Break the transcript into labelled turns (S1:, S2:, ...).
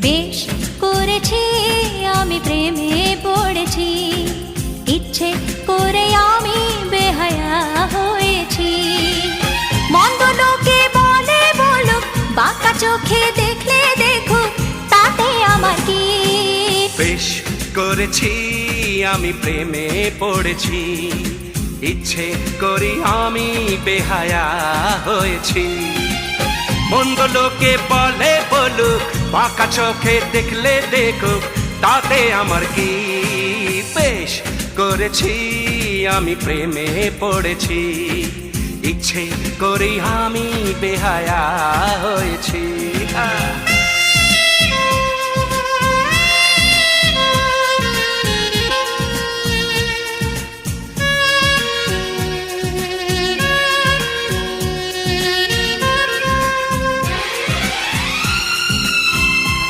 S1: বেশ করেছি আমি প্রেমে পড়েছি, ইচ্ছে করে আমি বেহায়া হয়েছি। মন্দ লোকে বলে বলুক, বাঁকা চোখে দেখলে দেখুক, তাতে আমার কি?
S2: বেশ করেছি আমি প্রেমে পড়েছি, ইচ্ছে করি আমি বেহায়া হয়েছি। মন্দ লোকে বলে বলুক, বাঁকা চোখে দেখলে দেখুক, তাতে আমার কি? বেশ করেছি আমি প্রেমে পড়েছি, ইচ্ছে করি আমি বেহায়া হয়েছি।